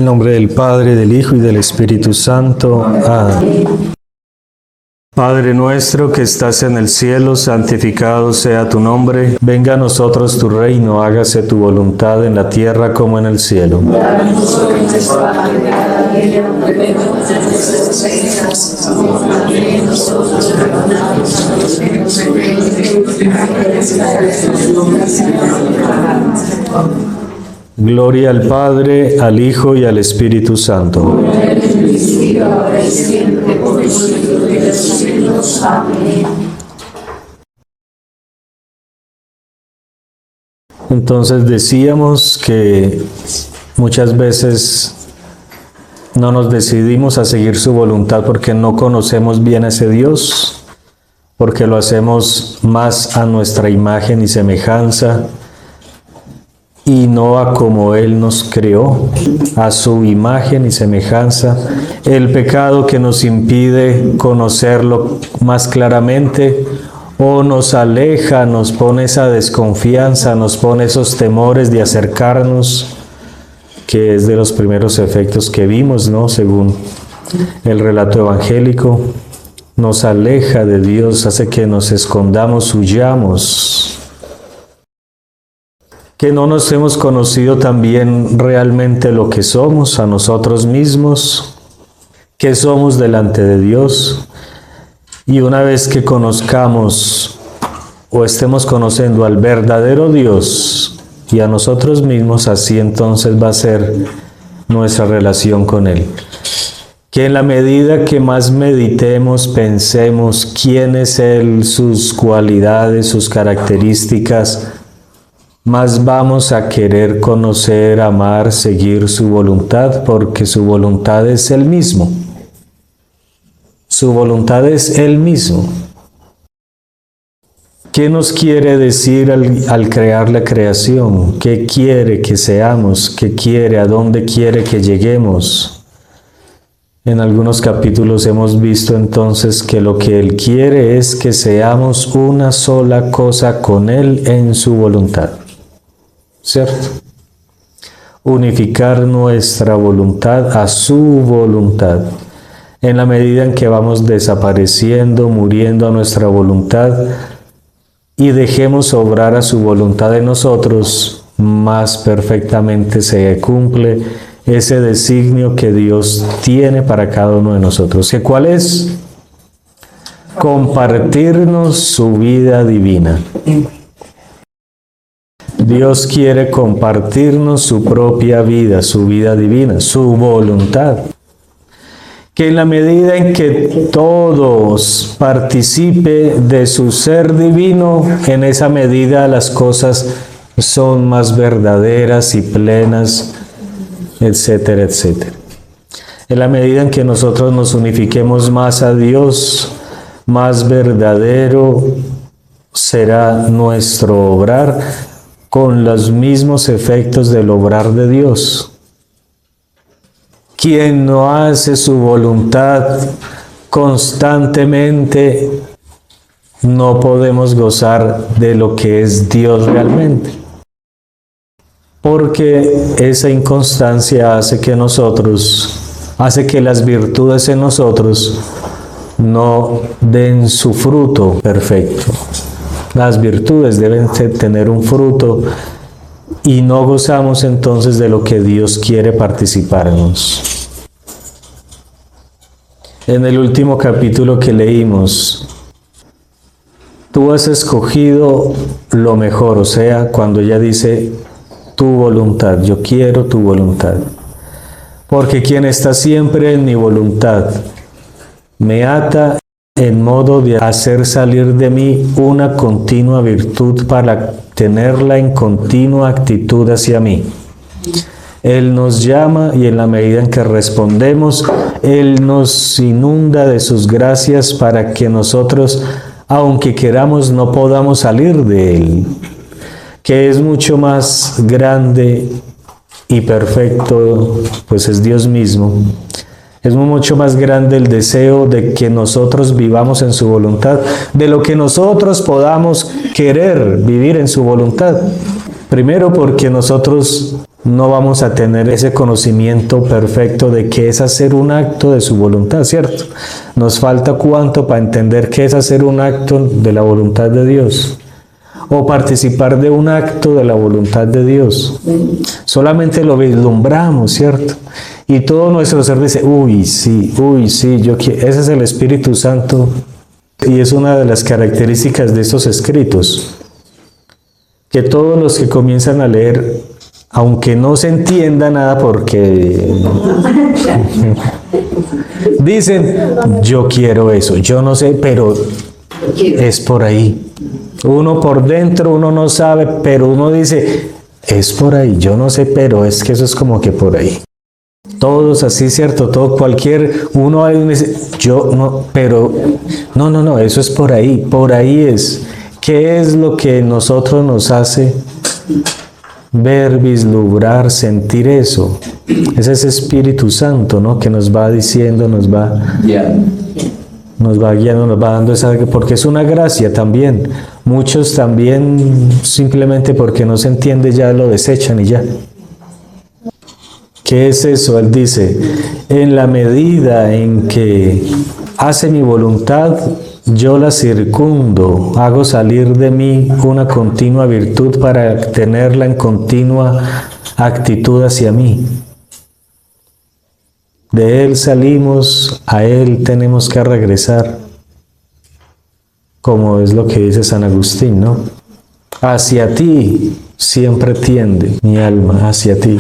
el nombre del Padre, del Hijo y del Espíritu Santo. Amén. Padre nuestro que estás en el cielo, santificado sea tu nombre. Venga a nosotros tu reino, hágase tu voluntad en la tierra como en el cielo. Gloria al Padre, al Hijo y al Espíritu Santo. Entonces decíamos que muchas veces no nos decidimos a seguir su voluntad porque no conocemos bien a ese Dios, porque lo hacemos más a nuestra imagen y semejanza, y no a como Él nos creó, a su imagen y semejanza. El pecado que nos impide conocerlo más claramente, o nos aleja, nos pone esa desconfianza, nos pone esos temores de acercarnos, que es de los primeros efectos que vimos, ¿no? Según el relato evangélico, nos aleja de Dios, hace que nos escondamos, huyamos. Que no nos hemos conocido también realmente lo que somos a nosotros mismos, que somos delante de Dios. Y una vez que conozcamos o estemos conociendo al verdadero Dios y a nosotros mismos, así entonces va a ser nuestra relación con Él. Que en la medida que más meditemos, pensemos quién es Él, sus cualidades, sus características, más vamos a querer conocer, amar, seguir su voluntad, porque su voluntad es Él mismo. Su voluntad es Él mismo. ¿Qué nos quiere decir al crear la creación? ¿Qué quiere que seamos? ¿Qué quiere? ¿A dónde quiere que lleguemos? En algunos capítulos hemos visto entonces que lo que Él quiere es que seamos una sola cosa con Él en su voluntad. ¿Cierto? Unificar nuestra voluntad a su voluntad. En la medida en que vamos desapareciendo, muriendo a nuestra voluntad y dejemos obrar a su voluntad en nosotros, más perfectamente se cumple ese designio que Dios tiene para cada uno de nosotros. ¿Y cuál es? Compartirnos su vida divina. Dios quiere compartirnos su propia vida, su vida divina, su voluntad. Que en la medida en que todos participen de su ser divino, en esa medida las cosas son más verdaderas y plenas, etcétera, etcétera. En la medida en que nosotros nos unifiquemos más a Dios, más verdadero será nuestro obrar, con los mismos efectos del obrar de Dios. Quien no hace su voluntad constantemente, no podemos gozar de lo que es Dios realmente. Porque esa inconstancia hace que las virtudes en nosotros no den su fruto perfecto. Las virtudes deben tener un fruto y no gozamos entonces de lo que Dios quiere participarnos. En el último capítulo que leímos, tú has escogido lo mejor, o sea, cuando ella dice tu voluntad, yo quiero tu voluntad. Porque quien está siempre en mi voluntad me ata en modo de hacer salir de mí una continua virtud para tenerla en continua actitud hacia mí. Él nos llama y en la medida en que respondemos, Él nos inunda de sus gracias para que nosotros, aunque queramos, no podamos salir de Él, que es mucho más grande y perfecto, pues es Dios mismo. Es mucho más grande el deseo de que nosotros vivamos en su voluntad, de lo que nosotros podamos querer vivir en su voluntad. Primero porque nosotros no vamos a tener ese conocimiento perfecto de qué es hacer un acto de su voluntad, ¿cierto? Nos falta cuánto para entender qué es hacer un acto de la voluntad de Dios o participar de un acto de la voluntad de Dios. Solamente lo vislumbramos, ¿cierto? Y todo nuestro ser dice, uy, sí, yo quiero. Ese es el Espíritu Santo y es una de las características de estos escritos, que todos los que comienzan a leer, aunque no se entienda nada porque dicen, yo quiero eso, yo no sé, pero es por ahí. Uno por dentro, uno no sabe, pero uno dice, es por ahí, yo no sé, pero es que eso es como que por ahí. Todos así, ¿cierto? Todo, uno dice, yo no, pero no, eso es por ahí es. ¿Qué es lo que nosotros nos hace ver, vislumbrar, sentir eso? Es ese Espíritu Santo, ¿no? Que nos va diciendo, nos va guiando, nos va dando esa, porque es una gracia también. Muchos también simplemente porque no se entiende ya lo desechan y ya. ¿Qué es eso? Él dice, en la medida en que hace mi voluntad, yo la circundo, hago salir de mí una continua virtud para tenerla en continua actitud hacia mí. De Él salimos, a Él tenemos que regresar, como es lo que dice San Agustín, ¿no? Hacia ti siempre tiende mi alma, hacia ti.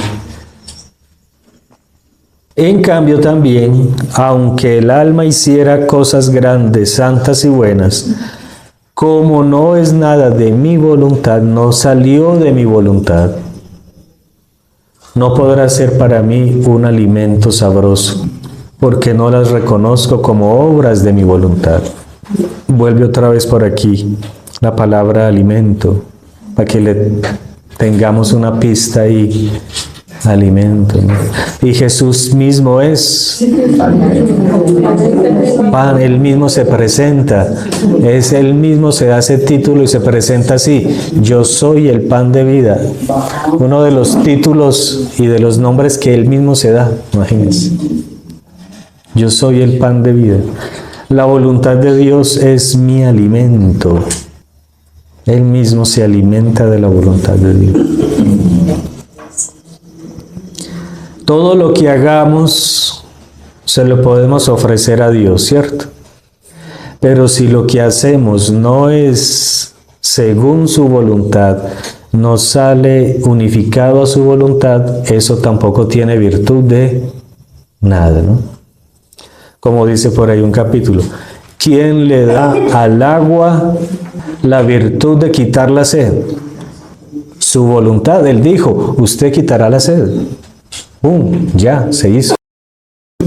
En cambio también, aunque el alma hiciera cosas grandes, santas y buenas, como no es nada de mi voluntad, no salió de mi voluntad, no podrá ser para mí un alimento sabroso, porque no las reconozco como obras de mi voluntad. Vuelve otra vez por aquí la palabra alimento, para que le tengamos una pista ahí. Alimento, ¿no? Y Jesús mismo es pan, Él mismo se presenta, Él mismo se da ese título y se presenta así, yo soy el pan de vida. Uno de los títulos y de los nombres que Él mismo se da, imagínense. Yo soy el pan de vida. La voluntad de Dios es mi alimento. Él mismo se alimenta de la voluntad de Dios. Todo lo que hagamos se lo podemos ofrecer a Dios, ¿cierto? Pero si lo que hacemos no es según su voluntad, no sale unificado a su voluntad, eso tampoco tiene virtud de nada, ¿no? Como dice por ahí un capítulo, ¿quién le da al agua la virtud de quitar la sed? Su voluntad, Él dijo, usted quitará la sed. ¡Pum! Ya, se hizo.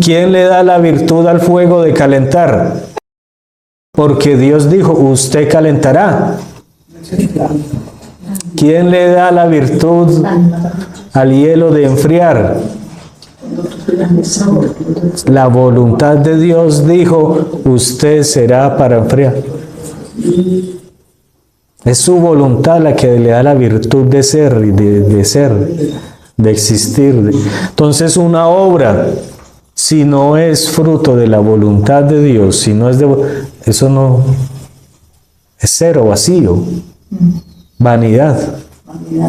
¿Quién le da la virtud al fuego de calentar? Porque Dios dijo, usted calentará. ¿Quién le da la virtud al hielo de enfriar? La voluntad de Dios dijo, usted será para enfriar. Es su voluntad la que le da la virtud de ser y de ser. De existir. Entonces una obra, si no es fruto de la voluntad de Dios, si no es eso no es cero, vacío, vanidad,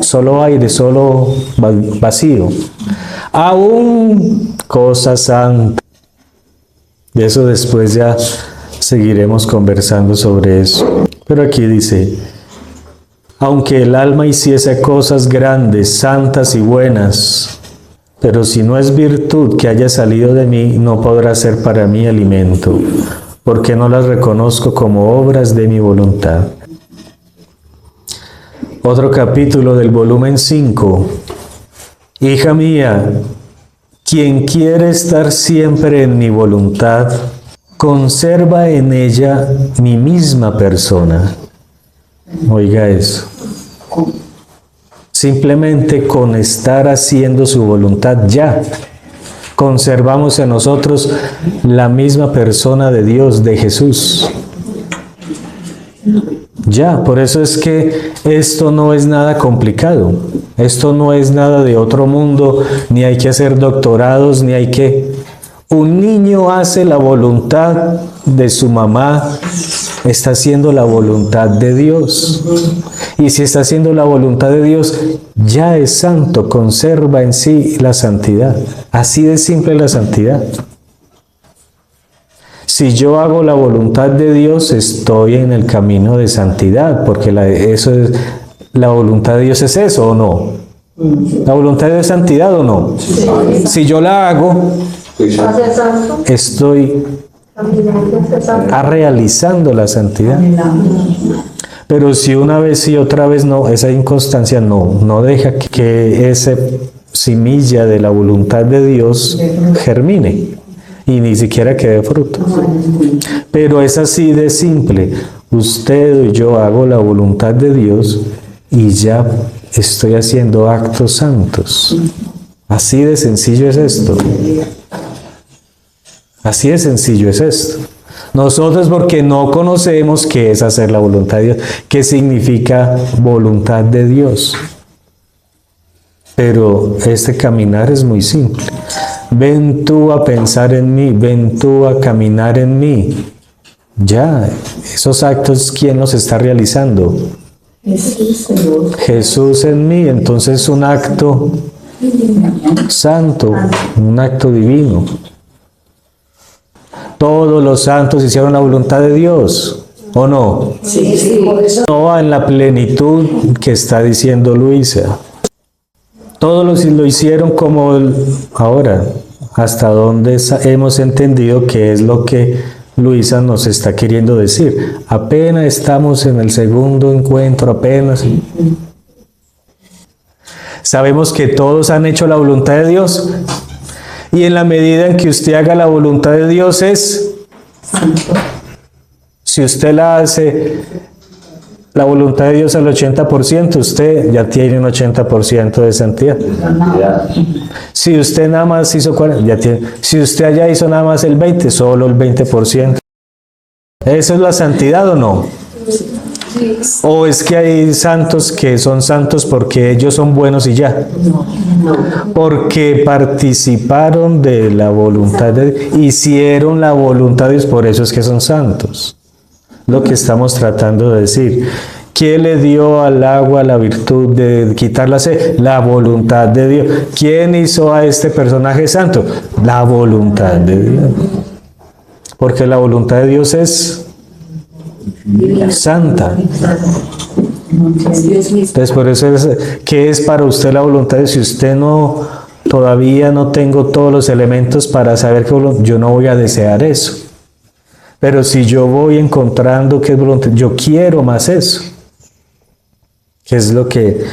solo aire, solo vacío. Aún cosa santa. De eso después ya seguiremos conversando sobre eso. Pero aquí dice, aunque el alma hiciese cosas grandes, santas y buenas, pero si no es virtud que haya salido de mí, no podrá ser para mí alimento, porque no las reconozco como obras de mi voluntad. Otro capítulo del volumen 5. Hija mía, quien quiere estar siempre en mi voluntad, conserva en ella mi misma persona. Oiga eso. Simplemente con estar haciendo su voluntad ya conservamos en nosotros la misma persona de Dios, de Jesús. Ya, por eso es que esto no es nada complicado. Esto no es nada de otro mundo, ni hay que hacer doctorados, ni hay que... Un niño hace la voluntad de su mamá, está haciendo la voluntad de Dios. Y si está haciendo la voluntad de Dios, ya es santo, conserva en sí la santidad. Así de simple la santidad. Si yo hago la voluntad de Dios, estoy en el camino de santidad, porque la voluntad de Dios es eso, ¿o no? ¿La voluntad de Dios es santidad o no? Si yo la hago, estoy realizando la santidad. Pero si una vez y otra vez no, esa inconstancia no deja que esa semilla de la voluntad de Dios germine y ni siquiera que dé fruto. Pero es así de simple. Usted y yo hago la voluntad de Dios y ya estoy haciendo actos santos. Así de sencillo es esto. Así de sencillo es esto. Nosotros porque no conocemos qué es hacer la voluntad de Dios, qué significa voluntad de Dios. Pero este caminar es muy simple. Ven tú a pensar en mí, ven tú a caminar en mí. Ya, esos actos, ¿quién los está realizando? Jesús en mí. Entonces un acto santo, un acto divino. Todos los santos hicieron la voluntad de Dios, ¿o no? Sí. No en la plenitud que está diciendo Luisa. Todos lo hicieron como ahora, hasta donde hemos entendido que es lo que Luisa nos está queriendo decir. Apenas estamos en el segundo encuentro, apenas. Sabemos que todos han hecho la voluntad de Dios. Y en la medida en que usted haga la voluntad de Dios es santo. Si usted la hace, la voluntad de Dios al 80%, usted ya tiene un 80% de santidad. Si usted nada más hizo 40%, ya tiene. Si usted allá hizo nada más el 20%, solo el 20%. ¿Eso es la santidad o no? ¿O es que hay santos que son santos porque ellos son buenos y ya? Porque participaron de la voluntad de Dios, hicieron la voluntad de Dios, por eso es que son santos. Lo que estamos tratando de decir. ¿Quién le dio al agua la virtud de quitar la sed? La voluntad de Dios. ¿Quién hizo a este personaje santo? La voluntad de Dios. Porque la voluntad de Dios es santa. Entonces por eso ¿qué es para usted la voluntad de Dios? Si usted todavía no tengo todos los elementos para saber que yo no voy a desear eso. Pero si yo voy encontrando qué es voluntad, yo quiero más eso. Que es lo que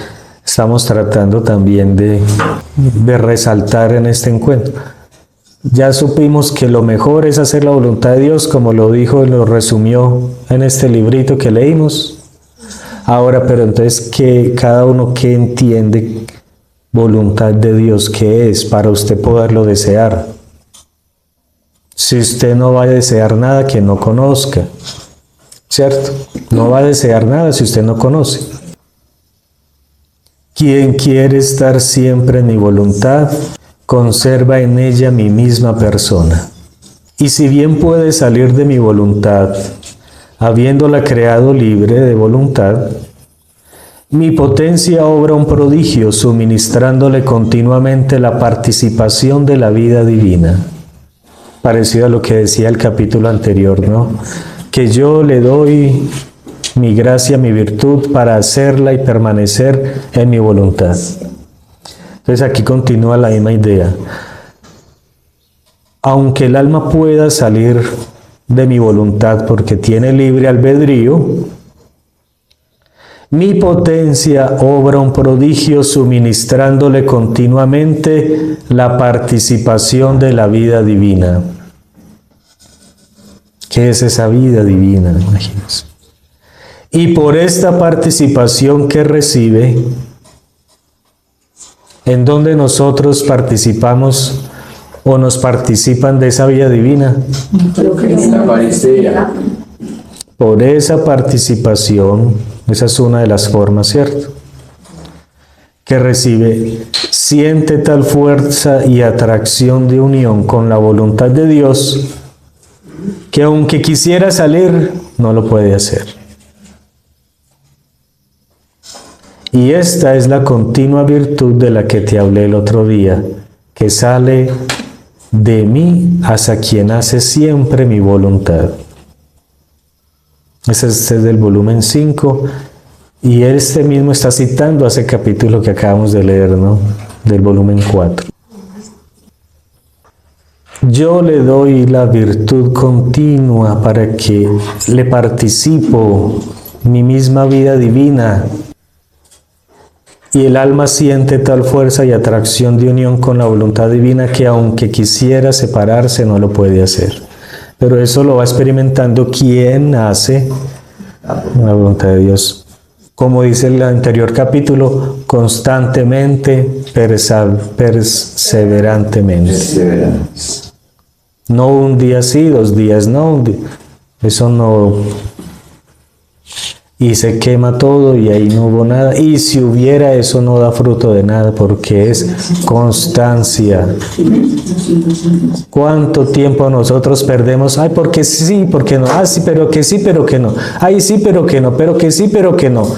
estamos tratando también de resaltar en este encuentro. Ya supimos que lo mejor es hacer la voluntad de Dios, como lo dijo y lo resumió en este librito que leímos. Ahora, pero entonces, cada uno que entiende voluntad de Dios, ¿qué es para usted poderlo desear? Si usted no va a desear nada que no conozca, ¿cierto? No va a desear nada si usted no conoce. Quien quiere estar siempre en mi voluntad, conserva en ella mi misma persona. Y si bien puede salir de mi voluntad, habiéndola creado libre de voluntad, mi potencia obra un prodigio, suministrándole continuamente la participación de la vida divina. Parecido a lo que decía el capítulo anterior, ¿no? Que yo le doy mi gracia, mi virtud, para hacerla y permanecer en mi voluntad. Entonces aquí continúa la misma idea. Aunque el alma pueda salir de mi voluntad porque tiene libre albedrío, mi potencia obra un prodigio suministrándole continuamente la participación de la vida divina. ¿Qué es esa vida divina? Imagínense. Y por esta participación que recibe, ¿en dónde nosotros participamos o nos participan de esa vida divina? En la Eucaristía. Por esa participación, esa es una de las formas, ¿cierto? que recibe siente tal fuerza y atracción de unión con la voluntad de Dios que aunque quisiera salir, no lo puede hacer. Y esta es la continua virtud de la que te hablé el otro día, que sale de mí hacia quien hace siempre mi voluntad. Ese es del volumen 5, y este mismo está citando a ese capítulo que acabamos de leer, ¿no? Del volumen 4. Yo le doy la virtud continua para que le participo mi misma vida divina, y el alma siente tal fuerza y atracción de unión con la voluntad divina que aunque quisiera separarse no lo puede hacer. Pero eso lo va experimentando quien hace la voluntad de Dios. Como dice el anterior capítulo, constantemente, perseverantemente. No un día sí, 2 días no. Eso no. Y se quema todo y ahí no hubo nada. Y si hubiera, eso no da fruto de nada porque es constancia. ¿Cuánto tiempo nosotros perdemos? Ay, porque sí, porque no. Ah, sí, pero que sí, pero que no. Ay, sí, pero que no. Pero que sí, pero que no.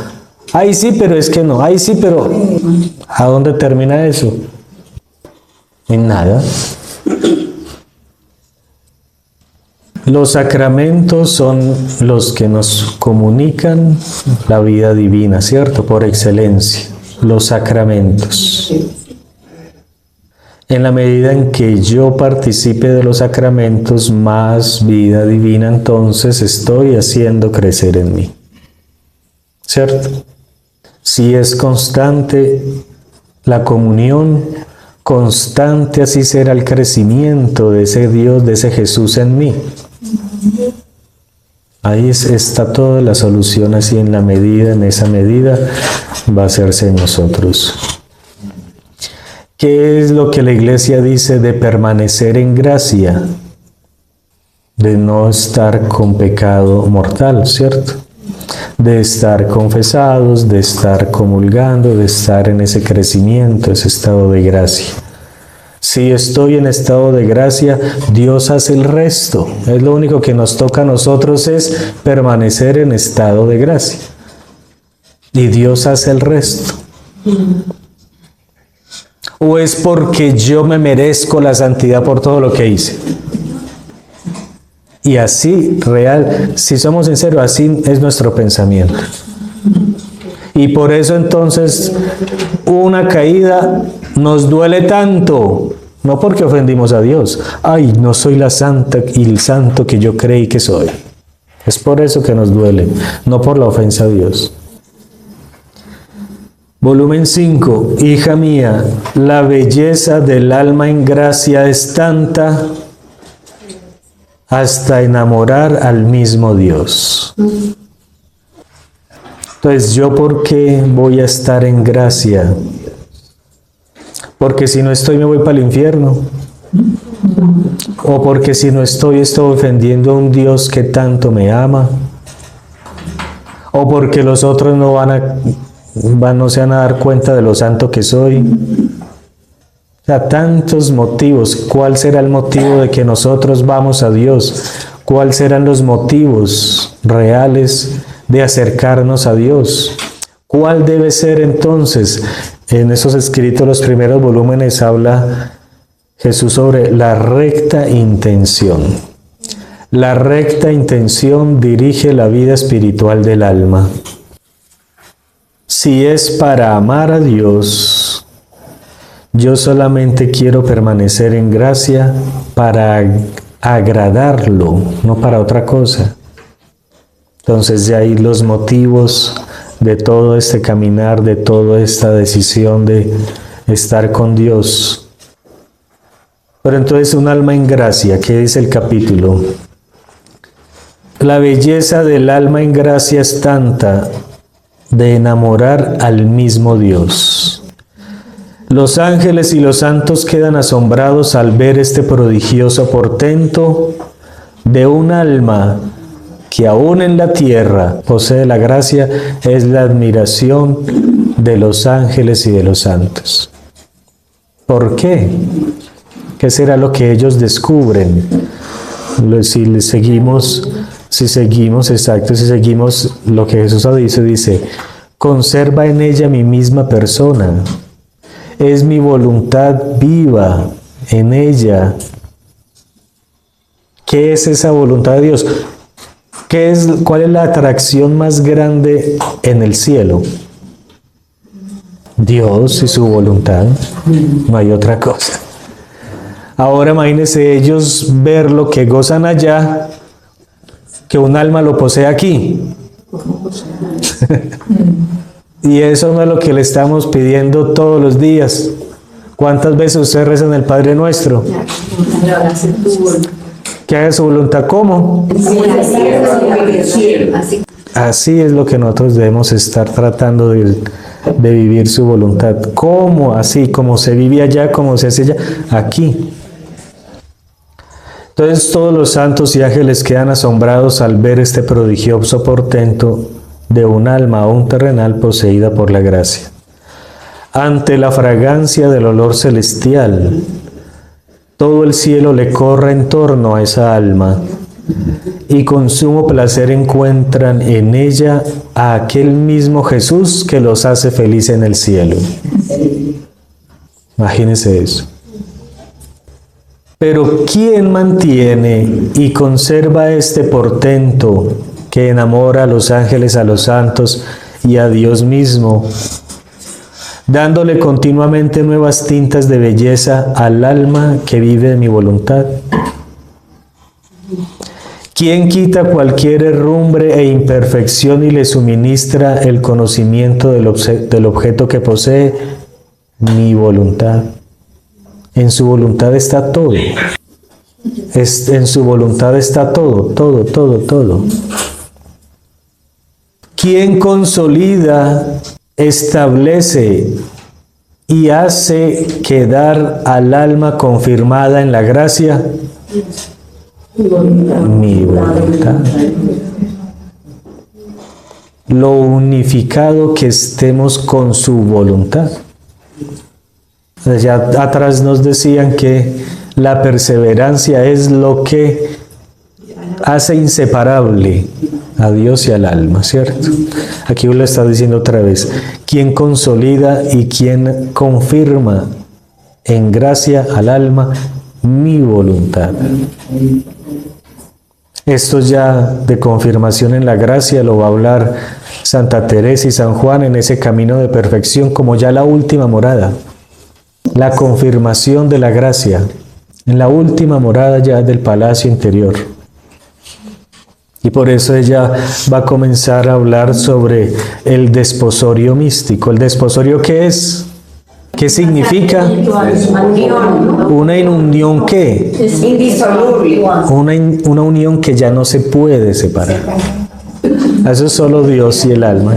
Ay, sí, pero es que no. Ay, sí, pero... ¿A dónde termina eso? En nada. Los sacramentos son los que nos comunican la vida divina, ¿cierto? Por excelencia, los sacramentos. En la medida en que yo participe de los sacramentos, más vida divina entonces estoy haciendo crecer en mí, ¿cierto? Si es constante la comunión, constante así será el crecimiento de ese Dios, de ese Jesús en mí. Ahí está toda la solución, así en esa medida va a hacerse en nosotros. ¿Qué es lo que la Iglesia dice de permanecer en gracia? De no estar con pecado mortal, ¿cierto? De estar confesados, de estar comulgando, de estar en ese crecimiento, ese estado de gracia. Si estoy en estado de gracia, Dios hace el resto. Es lo único que nos toca a nosotros, es permanecer en estado de gracia. Y Dios hace el resto. ¿O es porque yo me merezco la santidad por todo lo que hice? Y así, real, si somos sinceros, así es nuestro pensamiento. Y por eso entonces una caída nos duele tanto, no porque ofendimos a Dios. Ay, no soy la santa y el santo que yo creí que soy. Es por eso que nos duele, no por la ofensa a Dios. Volumen 5. Hija mía, la belleza del alma en gracia es tanta hasta enamorar al mismo Dios. Entonces, ¿yo por qué voy a estar en gracia? Porque si no estoy me voy para el infierno. O porque si no estoy ofendiendo a un Dios que tanto me ama. O porque los otros no se van a dar cuenta de lo santo que soy. O sea, tantos motivos. ¿Cuál será el motivo de que nosotros vamos a Dios? ¿Cuáles serán los motivos reales de acercarnos a Dios? ¿Cuál debe ser entonces? En esos escritos, los primeros volúmenes, habla Jesús sobre la recta intención. La recta intención dirige la vida espiritual del alma. Si es para amar a Dios, yo solamente quiero permanecer en gracia para agradarlo, no para otra cosa. Entonces de ahí los motivos de todo este caminar, de toda esta decisión de estar con Dios. Pero entonces un alma en gracia, ¿qué dice el capítulo? La belleza del alma en gracia es tanta de enamorar al mismo Dios. Los ángeles y los santos quedan asombrados al ver este prodigioso portento de un alma que aún en la tierra posee la gracia. Es la admiración de los ángeles y de los santos. ¿Por qué? ¿Qué será lo que ellos descubren? Si seguimos lo que Jesús dice, conserva en ella mi misma persona, es mi voluntad viva en ella. ¿Qué es esa voluntad de Dios? ¿Cuál es la atracción más grande en el cielo? Dios y su voluntad, no hay otra cosa. Ahora imagínense ellos ver lo que gozan allá, que un alma lo posee aquí. Y eso no es lo que le estamos pidiendo todos los días. ¿Cuántas veces usted reza en el Padre Nuestro? Que haga su voluntad, ¿cómo? Así es lo que nosotros debemos estar tratando de vivir su voluntad. ¿Cómo? Así, como se vive allá, como se hace allá, aquí. Entonces todos los santos y ángeles quedan asombrados al ver este prodigioso portento de un alma aún terrenal poseída por la gracia. Ante la fragancia del olor celestial, todo el cielo le corre en torno a esa alma y con sumo placer encuentran en ella a aquel mismo Jesús que los hace felices en el cielo. Imagínense eso. Pero ¿quién mantiene y conserva este portento que enamora a los ángeles, a los santos y a Dios mismo, dándole continuamente nuevas tintas de belleza al alma que vive de mi voluntad? ¿Quién quita cualquier herrumbre e imperfección y le suministra el conocimiento del objeto que posee? Mi voluntad. En su voluntad está todo. En su voluntad está todo, todo, todo, todo. ¿Quién consolida, establece y hace quedar al alma confirmada en la gracia? Mi voluntad. Lo unificado que estemos con su voluntad. Ya atrás nos decían que la perseverancia es lo que hace inseparable a Dios y al alma, ¿cierto? Aquí lo está diciendo otra vez. ¿Quién consolida y quién confirma en gracia al alma? Mi voluntad. Esto ya de confirmación en la gracia lo va a hablar Santa Teresa y San Juan en ese camino de perfección como ya la última morada. La confirmación de la gracia en la última morada ya del palacio interior. Y por eso ella va a comenzar a hablar sobre el desposorio místico. ¿El desposorio qué es? ¿Qué significa? Una unión ¿qué? Es indisoluble. Una unión que ya no se puede separar. Eso es solo Dios y el alma.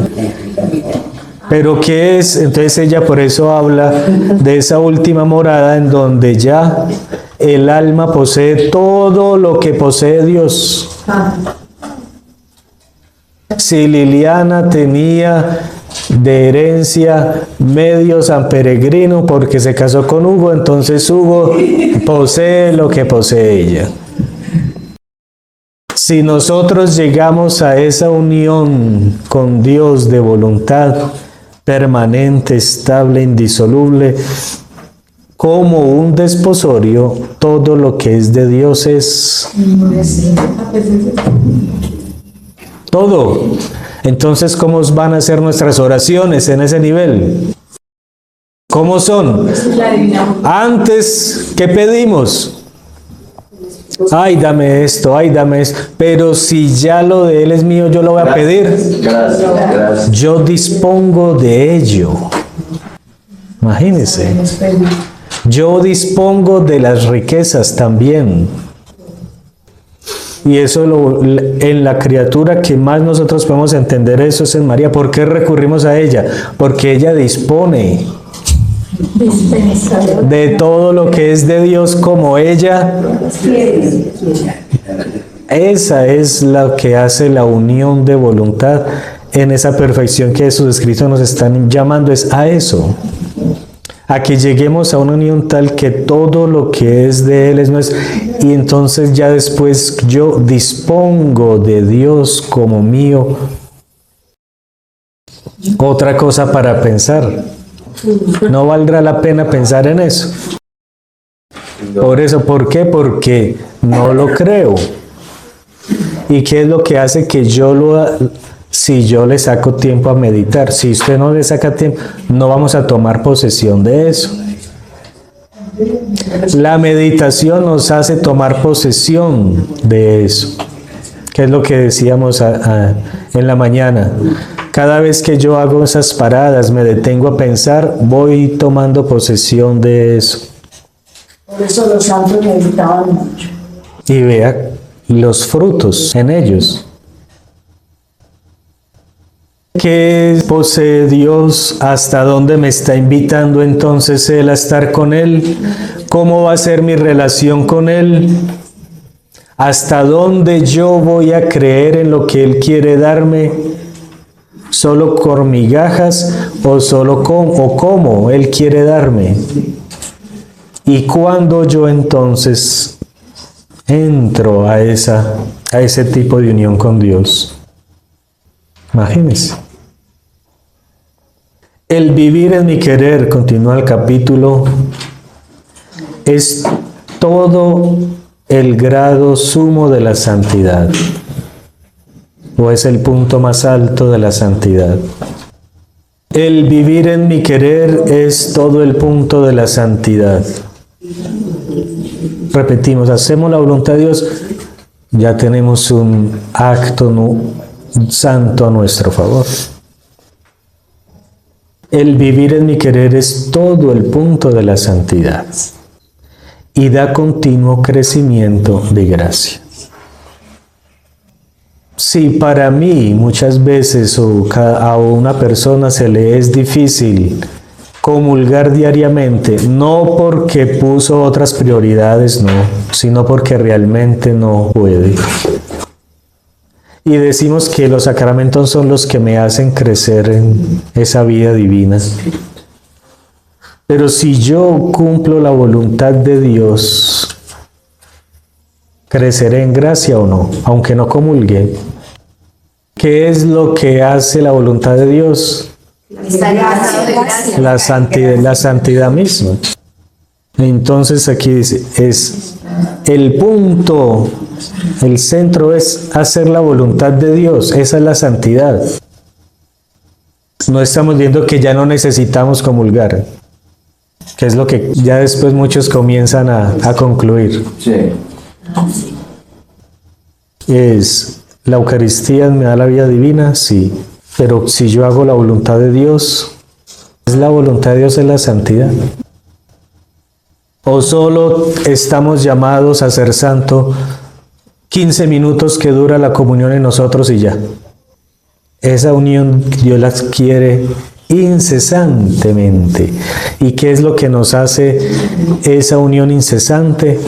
Pero ¿qué es? Entonces ella por eso habla de esa última morada en donde ya el alma posee todo lo que posee Dios. Si Liliana tenía de herencia medio San Peregrino porque se casó con Hugo, entonces Hugo posee lo que posee ella. Si nosotros llegamos a esa unión con Dios de voluntad permanente, estable, indisoluble, como un desposorio, todo lo que es de Dios es todo. Entonces, ¿cómo van a ser nuestras oraciones en ese nivel? ¿Cómo son? Antes, ¿qué pedimos? Ay, dame esto, ay, dame esto. Pero si ya lo de Él es mío, yo lo voy a pedir. Gracias. Yo dispongo de ello. Imagínense. Yo dispongo de las riquezas también. Y eso en la criatura que más nosotros podemos entender eso es en María. ¿Por qué recurrimos a ella? Porque ella dispone de todo lo que es de Dios como ella. Esa es la que hace la unión de voluntad en esa perfección que sus escritos nos están llamando es a eso, a que lleguemos a una unión tal que todo lo que es de Él es nuestro, y entonces ya después yo dispongo de Dios como mío. Otra cosa para pensar. No valdrá la pena pensar en eso. Por eso, ¿por qué? Porque no lo creo. ¿Y qué es lo que hace que si yo le saco tiempo a meditar? Si usted no le saca tiempo, no vamos a tomar posesión de eso. La meditación nos hace tomar posesión de eso. ¿Qué es lo que decíamos en la mañana? Cada vez que yo hago esas paradas, me detengo a pensar, voy tomando posesión de eso. Por eso los santos meditaban mucho. Y vea los frutos en ellos. ¿Qué posee Dios? ¿Hasta dónde me está invitando entonces Él a estar con Él? ¿Cómo va a ser mi relación con Él? ¿Hasta dónde yo voy a creer en lo que Él quiere darme? ¿Solo con migajas o cómo Él quiere darme? ¿Y cuándo yo entonces entro a ese tipo de unión con Dios? Imagínense. El vivir en mi querer, continúa el capítulo, es todo el grado sumo de la santidad, o es el punto más alto de la santidad. El vivir en mi querer es todo el punto de la santidad. Repetimos, hacemos la voluntad de Dios, ya tenemos un acto santo a nuestro favor. El vivir en mi querer es todo el punto de la santidad y da continuo crecimiento de gracia. Si para mí muchas veces a una persona se le es difícil comulgar diariamente, no porque puso otras prioridades, no, sino porque realmente no puede. Y decimos que los sacramentos son los que me hacen crecer en esa vida divina. Pero si yo cumplo la voluntad de Dios, ¿creceré en gracia o no? Aunque no comulgue. ¿Qué es lo que hace la voluntad de Dios? La santidad misma. Entonces aquí dice, es el punto, el centro es hacer la voluntad de Dios. Esa es la santidad. No estamos viendo que ya no necesitamos comulgar, que es lo que ya después muchos comienzan a concluir. Sí. Es, ¿la Eucaristía me da la vida divina? Sí. Pero si yo hago la voluntad de Dios, ¿es la voluntad de Dios es la santidad? ¿O solo estamos llamados a ser santo 15 minutos que dura la comunión en nosotros y ya? Esa unión Dios la quiere incesantemente. ¿Y qué es lo que nos hace esa unión incesante?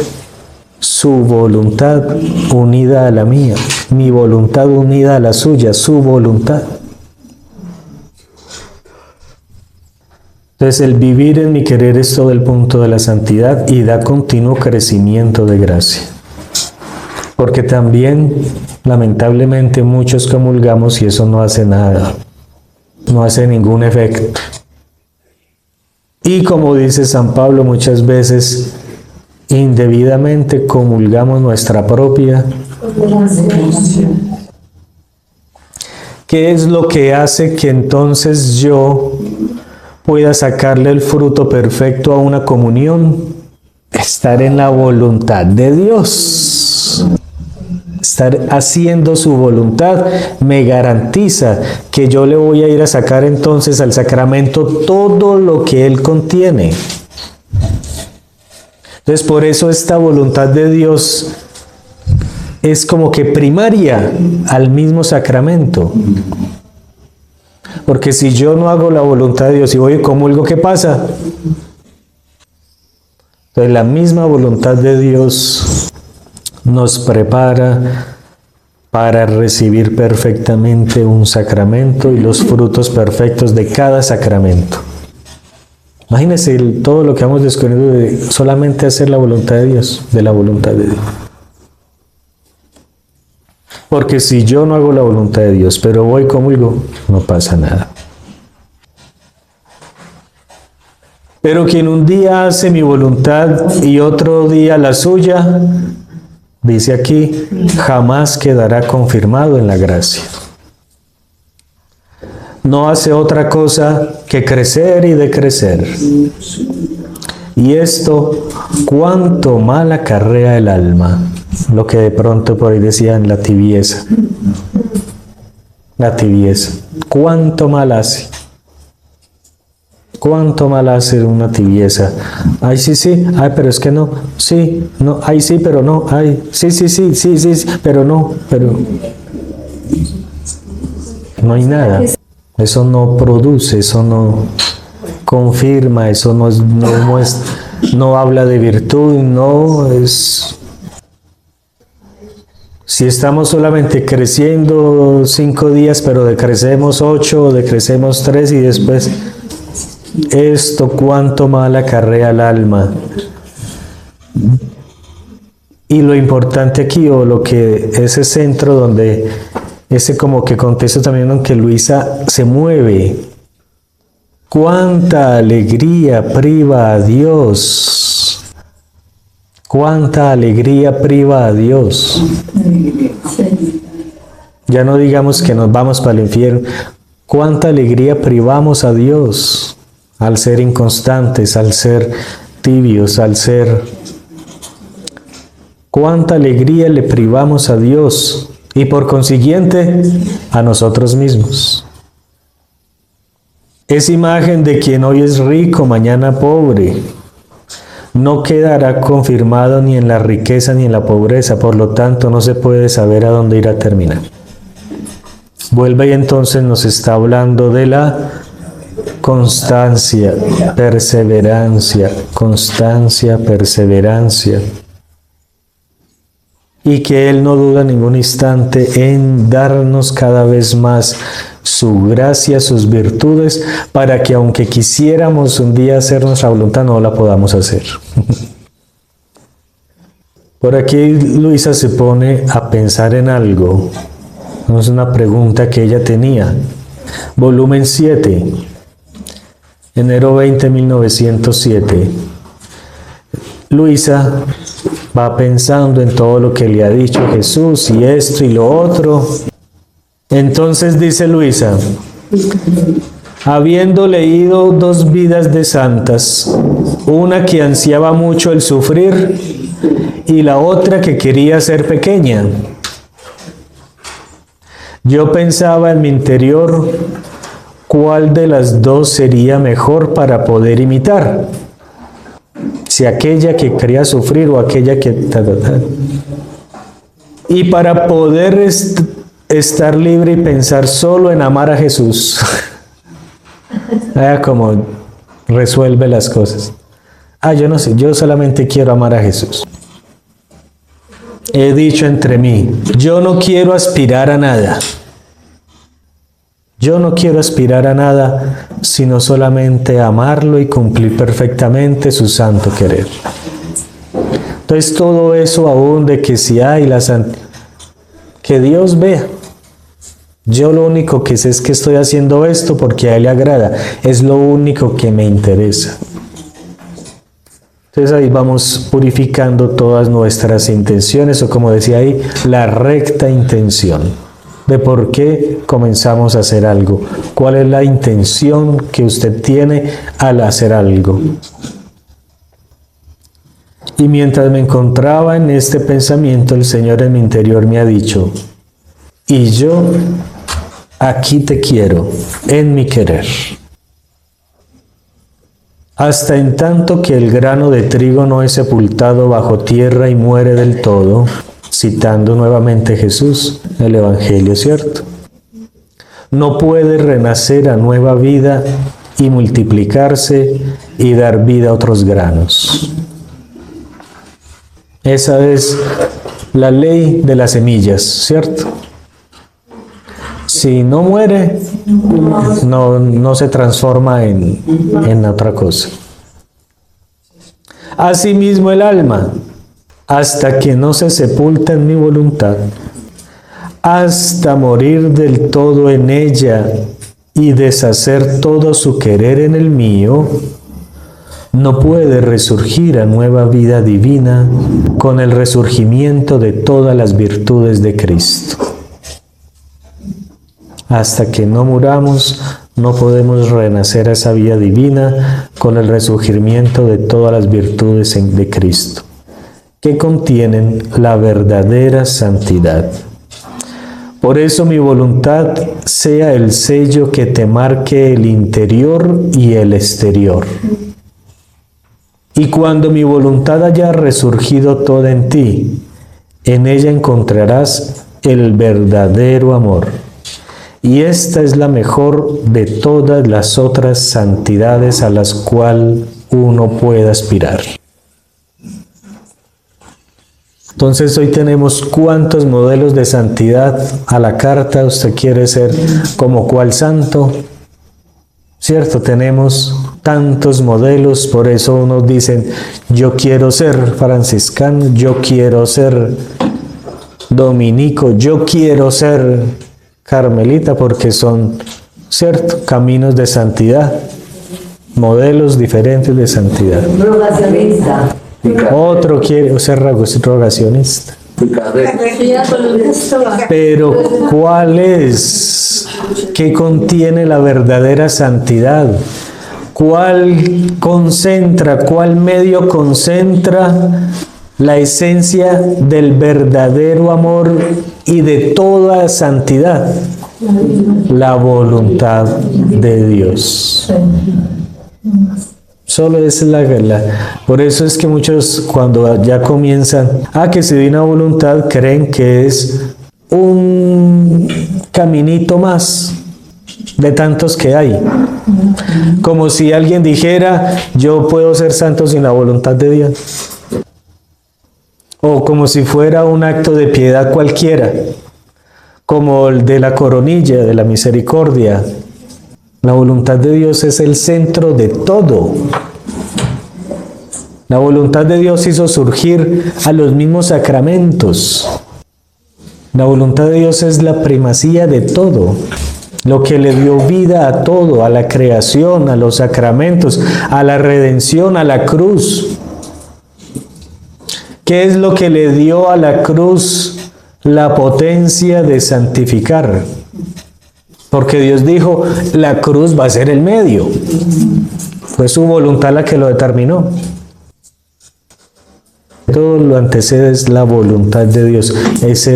Su voluntad unida a la mía, mi voluntad unida a la suya, su voluntad. Entonces el vivir en mi querer es todo el punto de la santidad y da continuo crecimiento de gracia. Porque también, lamentablemente, muchos comulgamos y eso no hace nada, no hace ningún efecto. Y como dice San Pablo muchas veces, indebidamente comulgamos nuestra propia. ¿Qué es lo que hace que entonces yo pueda sacarle el fruto perfecto a una comunión? Estar en la voluntad de Dios. Estar haciendo su voluntad me garantiza que yo le voy a ir a sacar entonces al sacramento todo lo que él contiene. Entonces por eso esta voluntad de Dios es como que primaria al mismo sacramento. Porque si yo no hago la voluntad de Dios y voy y comulgo, ¿qué pasa? Entonces la misma voluntad de Dios nos prepara para recibir perfectamente un sacramento y los frutos perfectos de cada sacramento. Imagínense todo lo que hemos descubierto de solamente hacer la voluntad de Dios, de la voluntad de Dios. Porque si yo no hago la voluntad de Dios, pero voy comulgo, no pasa nada. Pero quien un día hace mi voluntad y otro día la suya, dice aquí, jamás quedará confirmado en la gracia. No hace otra cosa que crecer y decrecer. Y esto, cuánto mal acarrea el alma. Lo que de pronto por ahí decían, la tibieza. La tibieza. Cuánto mal hace. Cuánto mal hace una tibieza. Ay, sí, sí. Ay, pero es que no. Sí, no. Ay, sí, pero no. Ay, sí, sí, sí, sí, sí, pero no. Pero no hay nada. Eso no produce, eso no confirma, eso no habla de virtud, no es... Si estamos solamente creciendo 5 días, pero decrecemos 8, decrecemos 3 y después esto cuánto mal acarrea el alma. Y lo importante aquí, o lo que ese centro donde ese como que contexto también en que Luisa se mueve. ¡Cuánta alegría priva a Dios! ¡Cuánta alegría priva a Dios! Ya no digamos que nos vamos para el infierno. ¡Cuánta alegría privamos a Dios! Al ser inconstantes, al ser tibios, al ser... ¡Cuánta alegría le privamos a Dios! Y por consiguiente, a nosotros mismos. Esa imagen de quien hoy es rico, mañana pobre, no quedará confirmado ni en la riqueza ni en la pobreza, por lo tanto no se puede saber a dónde irá a terminar. Vuelve y entonces nos está hablando de la constancia, perseverancia, constancia, perseverancia. Y que Él no duda ningún instante en darnos cada vez más su gracia, sus virtudes, para que aunque quisiéramos un día hacer nuestra voluntad, no la podamos hacer. Por aquí Luisa se pone a pensar en algo. Es una pregunta que ella tenía. Volumen 7, enero 20, 1907. Luisa va pensando en todo lo que le ha dicho Jesús y esto y lo otro. Entonces dice Luisa, habiendo leído 2 vidas de santas, una que ansiaba mucho el sufrir y la otra que quería ser pequeña, yo pensaba en mi interior cuál de las 2 sería mejor para poder imitar. Si aquella que quería sufrir o aquella que... Y para poder estar libre y pensar solo en amar a Jesús. Vea cómo resuelve las cosas. Yo no sé, yo solamente quiero amar a Jesús. He dicho entre mí, yo no quiero aspirar a nada. Yo no quiero aspirar a nada, sino solamente amarlo y cumplir perfectamente su santo querer. Entonces todo eso aún de que si hay la santidad, que Dios vea. Yo lo único que sé es que estoy haciendo esto porque a Él le agrada. Es lo único que me interesa. Entonces ahí vamos purificando todas nuestras intenciones, o como decía ahí, la recta intención. De por qué comenzamos a hacer algo. ¿Cuál es la intención que usted tiene al hacer algo? Y mientras me encontraba en este pensamiento, el Señor en mi interior me ha dicho, y yo aquí te quiero, en mi querer. Hasta en tanto que el grano de trigo no es sepultado bajo tierra y muere del todo, citando nuevamente Jesús, el Evangelio, ¿cierto? No puede renacer a nueva vida y multiplicarse y dar vida a otros granos. Esa es la ley de las semillas, ¿cierto? Si no muere, no se transforma en otra cosa. Asimismo el alma, hasta que no se sepulta en mi voluntad, hasta morir del todo en ella y deshacer todo su querer en el mío, no puede resurgir a nueva vida divina con el resurgimiento de todas las virtudes de Cristo. Hasta que no muramos, no podemos renacer a esa vida divina con el resurgimiento de todas las virtudes de Cristo, que contienen la verdadera santidad. Por eso mi voluntad sea el sello que te marque el interior y el exterior. Y cuando mi voluntad haya resurgido toda en ti, en ella encontrarás el verdadero amor. Y esta es la mejor de todas las otras santidades a las cuales uno puede aspirar. Entonces hoy tenemos cuántos modelos de santidad a la carta. ¿Usted quiere ser como cuál santo? ¿Cierto? Tenemos tantos modelos, por eso unos dicen, yo quiero ser franciscano, yo quiero ser dominico, yo quiero ser carmelita, porque son, ¿cierto?, caminos de santidad, modelos diferentes de santidad. Rogacionista. Otro quiere ser rogacionista. Pero ¿cuál es? ¿Qué contiene la verdadera santidad? ¿Cuál concentra, cuál medio concentra la esencia del verdadero amor y de toda santidad? La voluntad de Dios. Solo es por eso es que muchos cuando ya comienzan que si divina voluntad creen que es un caminito más de tantos que hay. Como si alguien dijera, yo puedo ser santo sin la voluntad de Dios. O como si fuera un acto de piedad cualquiera, como el de la coronilla, de la misericordia. La voluntad de Dios es el centro de todo. La voluntad de Dios hizo surgir a los mismos sacramentos. La voluntad de Dios es la primacía de todo. Lo que le dio vida a todo, a la creación, a los sacramentos, a la redención, a la cruz. ¿Qué es lo que le dio a la cruz la potencia de santificar? Porque Dios dijo, la cruz va a ser el medio. Fue su voluntad la que lo determinó. Todo lo antecede es la voluntad de Dios. Es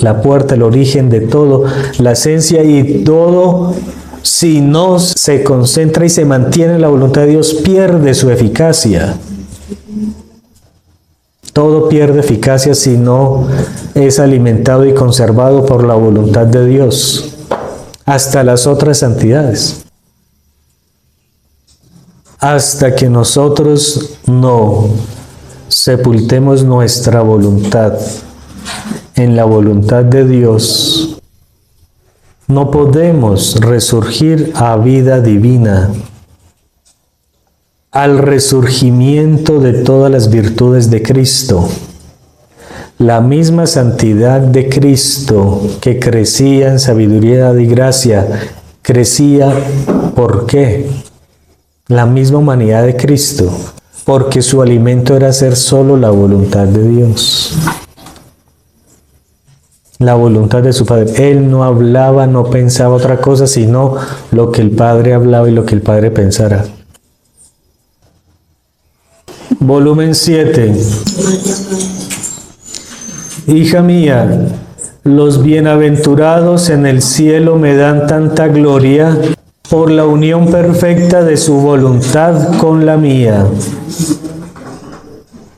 la puerta, el origen de todo, la esencia, y todo, si no se concentra y se mantiene en la voluntad de Dios, pierde su eficacia. Todo pierde eficacia si no es alimentado y conservado por la voluntad de Dios, hasta las otras santidades. Hasta que nosotros no sepultemos nuestra voluntad en la voluntad de Dios, no podemos resurgir a vida divina, al resurgimiento de todas las virtudes de Cristo. La misma santidad de Cristo que crecía en sabiduría y gracia, crecía, ¿por qué? La misma humanidad de Cristo, porque su alimento era hacer solo la voluntad de Dios. La voluntad de su Padre. Él no hablaba, no pensaba otra cosa, sino lo que el Padre hablaba y lo que el Padre pensara. Volumen 7. Hija mía, los bienaventurados en el cielo me dan tanta gloria por la unión perfecta de su voluntad con la mía.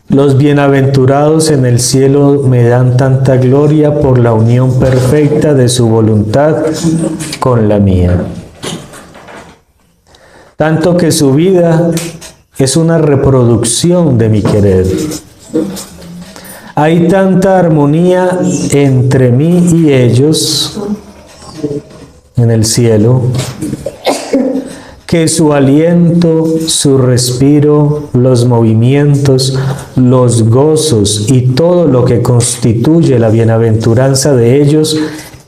Los bienaventurados en el cielo me dan tanta gloria por la unión perfecta de su voluntad con la mía. Tanto que su vida es una reproducción de mi querer. Hay tanta armonía entre mí y ellos en el cielo, que su aliento, su respiro, los movimientos, los gozos y todo lo que constituye la bienaventuranza de ellos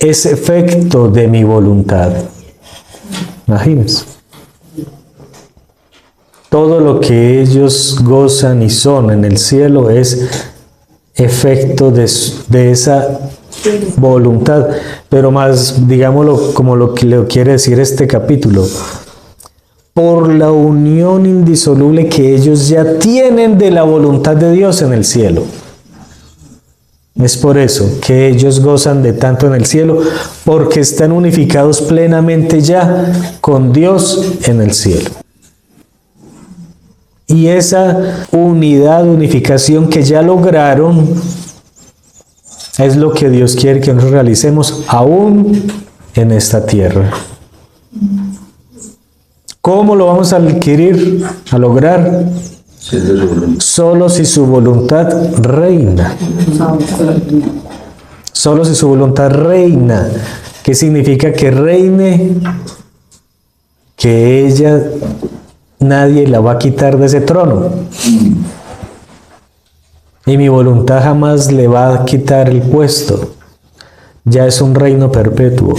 es efecto de mi voluntad. Imagínense. Todo lo que ellos gozan y son en el cielo es efecto de esa voluntad. Pero más, digámoslo como lo que le quiere decir este capítulo, por la unión indisoluble que ellos ya tienen de la voluntad de Dios en el cielo. Es por eso que ellos gozan de tanto en el cielo, porque están unificados plenamente ya con Dios en el cielo. Y esa unidad, unificación que ya lograron, es lo que Dios quiere que nosotros realicemos aún en esta tierra. ¿Cómo lo vamos a adquirir, a lograr? Solo si su voluntad reina. Solo si su voluntad reina. ¿Qué significa que reine? Que ella, nadie la va a quitar de ese trono. Y mi voluntad jamás le va a quitar el puesto. Ya es un reino perpetuo.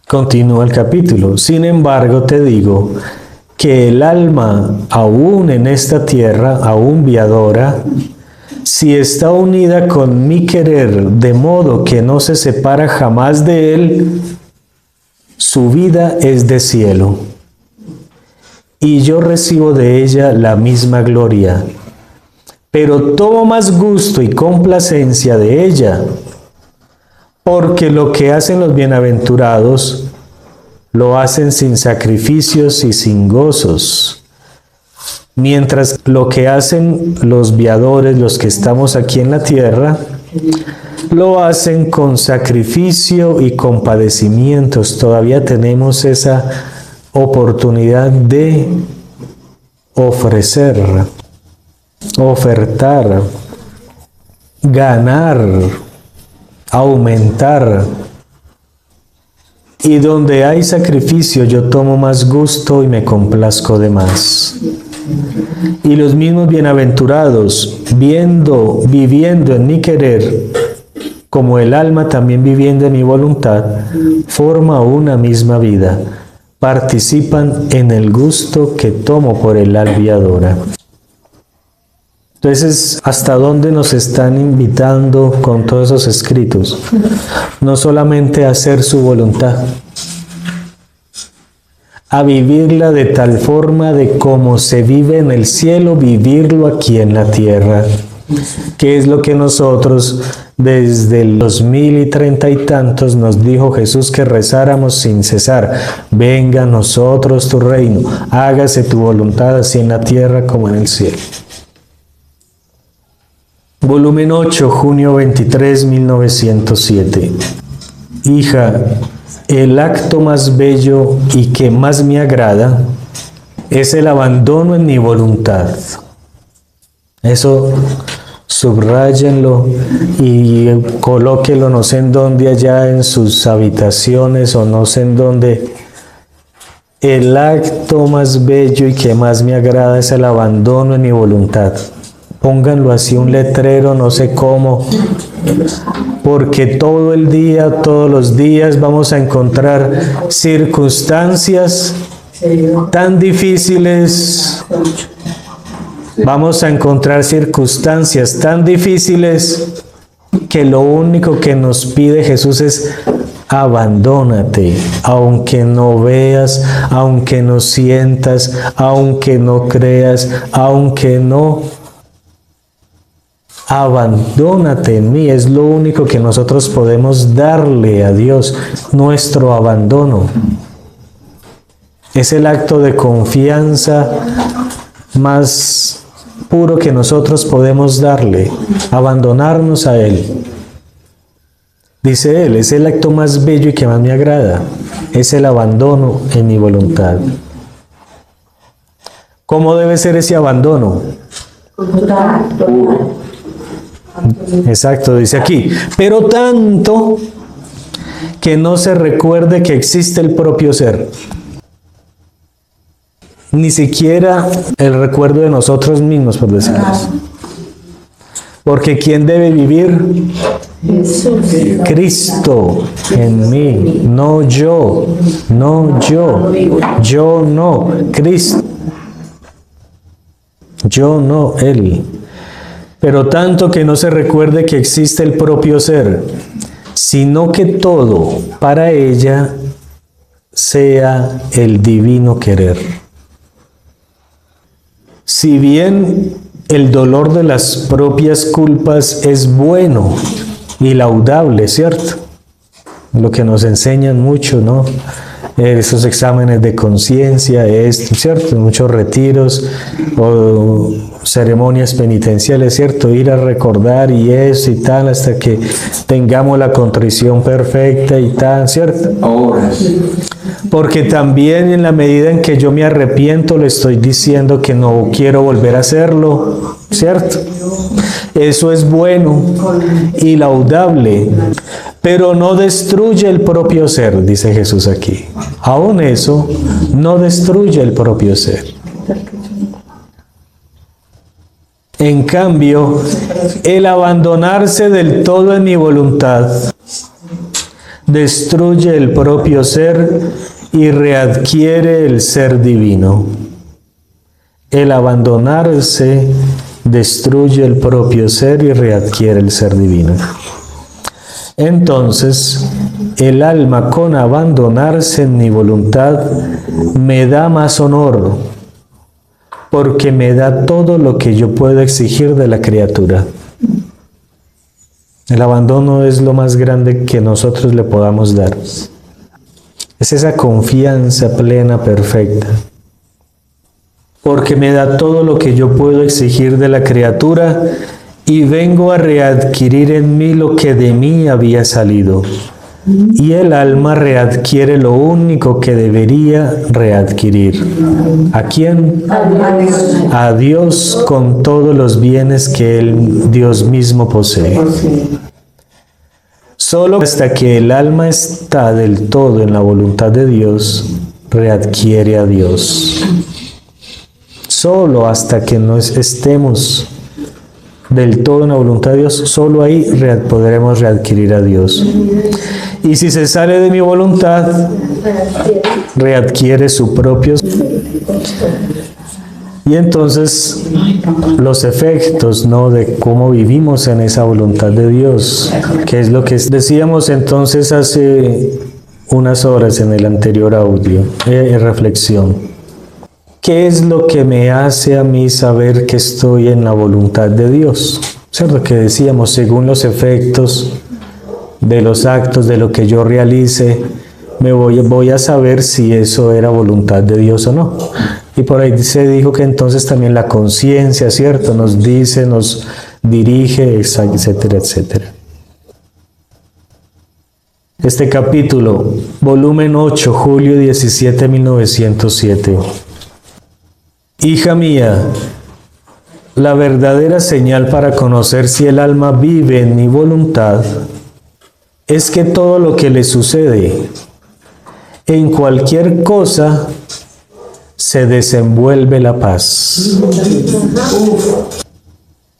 Continúa el capítulo. Sin embargo, te digo que el alma, aún en esta tierra, aún viadora, si está unida con mi querer, de modo que no se separa jamás de él, su vida es de cielo. Y yo recibo de ella la misma gloria, pero tomo más gusto y complacencia de ella, porque lo que hacen los bienaventurados, lo hacen sin sacrificios y sin gozos. Mientras lo que hacen los viadores, los que estamos aquí en la tierra, lo hacen con sacrificio y con padecimientos. Todavía tenemos esa oportunidad de ofrecer, ofertar, ganar, aumentar. Y donde hay sacrificio, yo tomo más gusto y me complazco de más. Y los mismos bienaventurados, viviendo en mi querer, como el alma también viviendo en mi voluntad, forma una misma vida. Participan en el gusto que tomo por el alma viadora. Entonces, ¿hasta dónde nos están invitando con todos esos escritos? No solamente a hacer su voluntad, a vivirla de tal forma de como se vive en el cielo, vivirlo aquí en la tierra. Que es lo que nosotros, desde los 1030 y tantos, nos dijo Jesús que rezáramos sin cesar. Venga a nosotros tu reino, hágase tu voluntad así en la tierra como en el cielo. Volumen 8, junio 23, 1907. Hija, el acto más bello y que más me agrada es el abandono en mi voluntad. Eso subráyenlo y colóquenlo no sé en dónde allá en sus habitaciones o no sé en dónde. El acto más bello y que más me agrada es el abandono en mi voluntad. Pónganlo así, un letrero, no sé cómo, porque todo el día, todos los días vamos a encontrar circunstancias tan difíciles, vamos a encontrar circunstancias tan difíciles que lo único que nos pide Jesús es abandónate, aunque no veas, aunque no sientas, aunque no creas, aunque no. Abandónate en mí, es lo único que nosotros podemos darle a Dios, nuestro abandono. Es el acto de confianza más puro que nosotros podemos darle, abandonarnos a Él. Dice Él, es el acto más bello y que más me agrada, es el abandono en mi voluntad. ¿Cómo debe ser ese abandono? Exacto, dice aquí, pero tanto que no se recuerde que existe el propio ser. Ni siquiera el recuerdo de nosotros mismos, por decirlo así. Porque ¿quién debe vivir? Jesús. Cristo en mí, no yo, yo no, Cristo, yo no, Él. Pero tanto que no se recuerde que existe el propio ser, sino que todo para ella sea el divino querer. Si bien el dolor de las propias culpas es bueno y laudable, ¿cierto? Lo que nos enseñan mucho, ¿no? Esos exámenes de conciencia, esto, ¿cierto? Muchos retiros o ceremonias penitenciales, ¿cierto? Ir a recordar y eso y tal hasta que tengamos la contrición perfecta y tal, ¿cierto? Obras. Porque también en la medida en que yo me arrepiento, le estoy diciendo que no quiero volver a hacerlo, ¿cierto? Eso es bueno y laudable, pero no destruye el propio ser, dice Jesús aquí. Aún eso no destruye el propio ser. En cambio, el abandonarse del todo en mi voluntad destruye el propio ser y readquiere el ser divino. El abandonarse destruye el propio ser y readquiere el ser divino. Entonces, el alma con abandonarse en mi voluntad me da más honor, porque me da todo lo que yo puedo exigir de la criatura. El abandono es lo más grande que nosotros le podamos dar. Es esa confianza plena, perfecta. Porque me da todo lo que yo puedo exigir de la criatura y vengo a readquirir en mí lo que de mí había salido. Y el alma readquiere lo único que debería readquirir. ¿A quién? A Dios con todos los bienes que Dios mismo posee. Solo hasta que el alma está del todo en la voluntad de Dios, readquiere a Dios. Solo hasta que no estemos del todo en la voluntad de Dios, solo ahí podremos readquirir a Dios. Y si se sale de mi voluntad, readquiere su propio. Y entonces los efectos, ¿no?, de cómo vivimos en esa voluntad de Dios, que es lo que decíamos entonces hace unas horas en el anterior audio, reflexión. ¿Qué es lo que me hace a mí saber que estoy en la voluntad de Dios? ¿Cierto? Que decíamos, según los efectos de los actos, de lo que yo realice, voy a saber si eso era voluntad de Dios o no. Y por ahí se dijo que entonces también la conciencia, ¿cierto?, nos dice, nos dirige, etcétera, etcétera. Este capítulo, volumen 8, julio 17, 1907. Hija mía, la verdadera señal para conocer si el alma vive en mi voluntad es que todo lo que le sucede en cualquier cosa se desenvuelve la paz.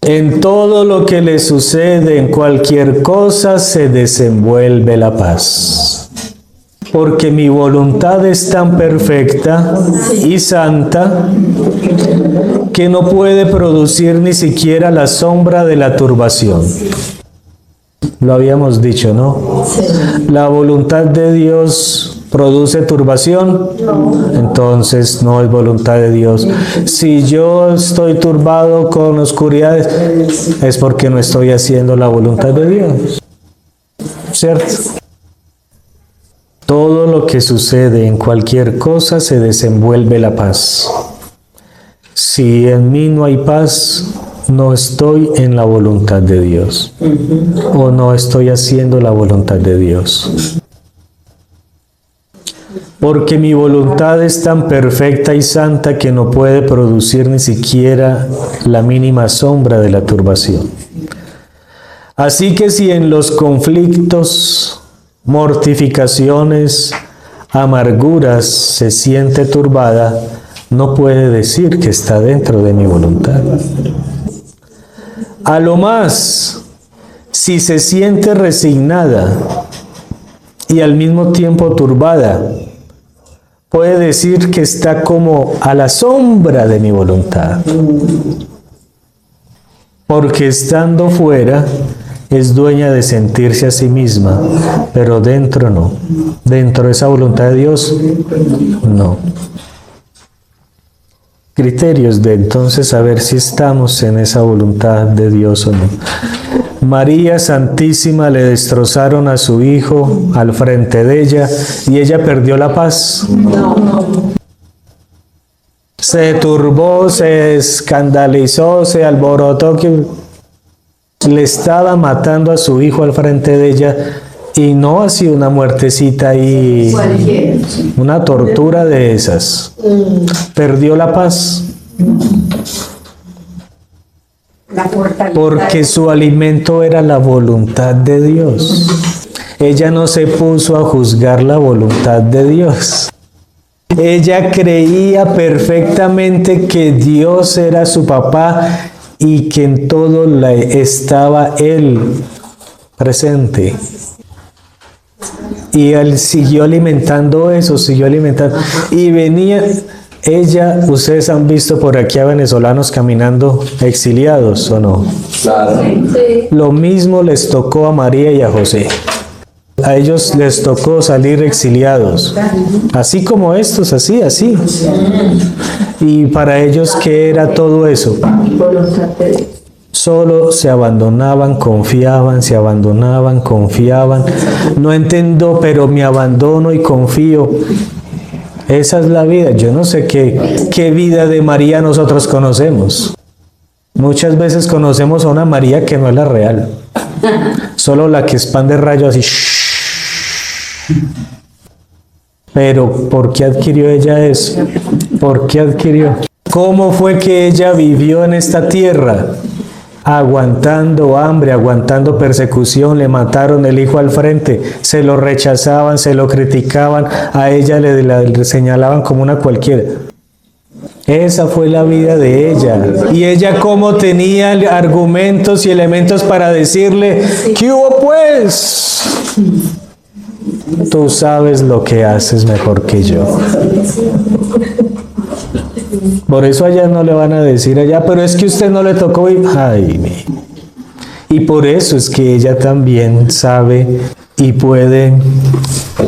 En todo lo que le sucede en cualquier cosa se desenvuelve la paz. Porque mi voluntad es tan perfecta y santa que no puede producir ni siquiera la sombra de la turbación. Lo habíamos dicho, ¿no? La voluntad de Dios produce turbación, entonces no es voluntad de Dios. Si yo estoy turbado con oscuridades, es porque no estoy haciendo la voluntad de Dios, ¿cierto? Todo lo que sucede en cualquier cosa se desenvuelve la paz. Si en mí no hay paz, no estoy en la voluntad de Dios. O no estoy haciendo la voluntad de Dios. Porque mi voluntad es tan perfecta y santa que no puede producir ni siquiera la mínima sombra de la turbación. Así que si en los conflictos mortificaciones, amarguras, se siente turbada, no puede decir que está dentro de mi voluntad. A lo más, si se siente resignada y al mismo tiempo turbada, puede decir que está como a la sombra de mi voluntad. Porque estando fuera, es dueña de sentirse a sí misma, pero dentro no. Dentro de esa voluntad de Dios, no. Criterios de entonces saber si estamos en esa voluntad de Dios o no. María Santísima le destrozaron a su hijo al frente de ella y ella perdió la paz. Se turbó, se escandalizó, se alborotó que le estaba matando a su hijo al frente de ella y no así una muertecita y una tortura de esas. Perdió la paz. Porque su alimento era la voluntad de Dios. Ella no se puso a juzgar la voluntad de Dios. Ella creía perfectamente que Dios era su papá y que en todo estaba Él presente. Y Él siguió alimentando eso, siguió alimentando. Y venía... Ella, ustedes han visto por aquí a venezolanos caminando exiliados, ¿o no? Claro. Lo mismo les tocó a María y a José. A ellos les tocó salir exiliados, así como estos, así. Y para ellos, ¿qué era todo eso? Solo se abandonaban, confiaban, se abandonaban, confiaban. No entiendo, pero me abandono y confío. Esa es la vida. Yo no sé qué vida de María nosotros conocemos. Muchas veces conocemos a una María que no es la real. Solo la que expande rayos así. Pero, ¿por qué adquirió ella eso? ¿Por qué adquirió? ¿Cómo fue que ella vivió en esta tierra? Aguantando hambre, aguantando persecución, le mataron el hijo al frente, se lo rechazaban, se lo criticaban, a ella le señalaban como una cualquiera. Esa fue la vida de ella. Y ella como tenía argumentos y elementos para decirle, ¿qué hubo pues? Tú sabes lo que haces mejor que yo. Por eso allá no le van a decir allá, pero es que usted no le tocó y... Ay, y por eso es que ella también sabe y puede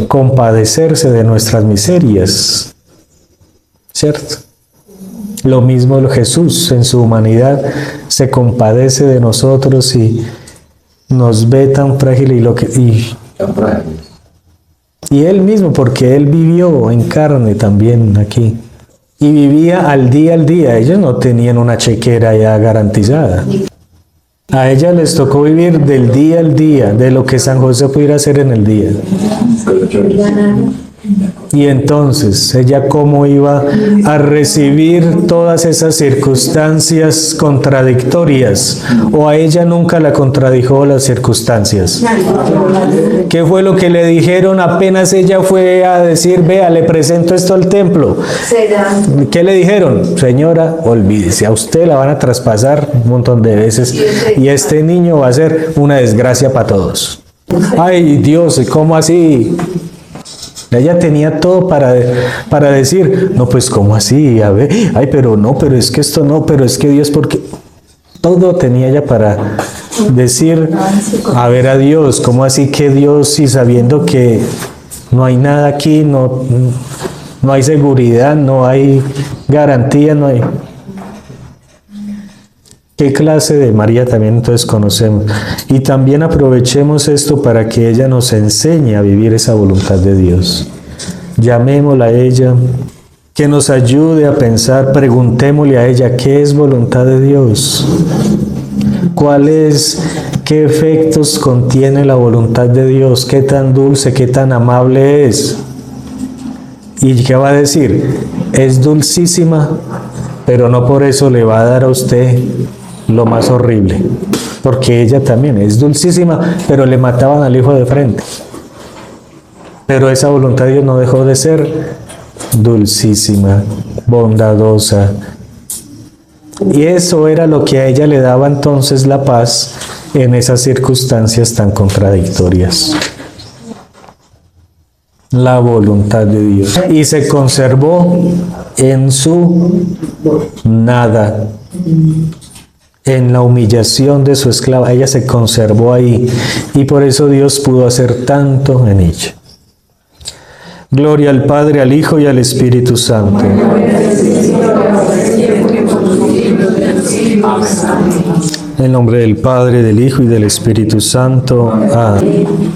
compadecerse de nuestras miserias. ¿Cierto? Lo mismo Jesús en su humanidad se compadece de nosotros y nos ve tan frágil y Él mismo, porque Él vivió en carne también aquí. Y vivía al día. Ellos no tenían una chequera ya garantizada. A ella les tocó vivir del día al día, de lo que San José pudiera hacer en el día. Y entonces, ¿ella cómo iba a recibir todas esas circunstancias contradictorias? ¿O a ella nunca la contradijo las circunstancias? ¿Qué fue lo que le dijeron apenas ella fue a decir, vea, le presento esto al templo? ¿Qué le dijeron? Señora, olvídese, a usted la van a traspasar un montón de veces y este niño va a ser una desgracia para todos. Ay, Dios, ¿cómo así? Ella tenía todo para decir, no, pues, ¿cómo así? A ver, ay, pero no, pero es que esto no, pero es que Dios, porque todo tenía ella para decir, a ver a Dios, ¿cómo así que Dios? Y sabiendo que no hay nada aquí, no hay seguridad, no hay garantía, no hay... ¿Qué clase de María también entonces conocemos? Y también aprovechemos esto para que ella nos enseñe a vivir esa voluntad de Dios. Llamémosla a ella, que nos ayude a pensar, preguntémosle a ella, ¿qué es voluntad de Dios? ¿Qué efectos contiene la voluntad de Dios? ¿Qué tan dulce, qué tan amable es? ¿Y qué va a decir? Es dulcísima, pero no por eso le va a dar a usted lo más horrible, porque ella también es dulcísima, pero le mataban al hijo de frente. Pero esa voluntad de Dios no dejó de ser dulcísima, bondadosa. Y eso era lo que a ella le daba entonces la paz en esas circunstancias tan contradictorias. La voluntad de Dios. Y se conservó en su nada, en la humillación de su esclava. Ella se conservó ahí y por eso Dios pudo hacer tanto en ella. Gloria al Padre, al Hijo y al Espíritu Santo. En nombre del Padre, del Hijo y del Espíritu Santo. Amén.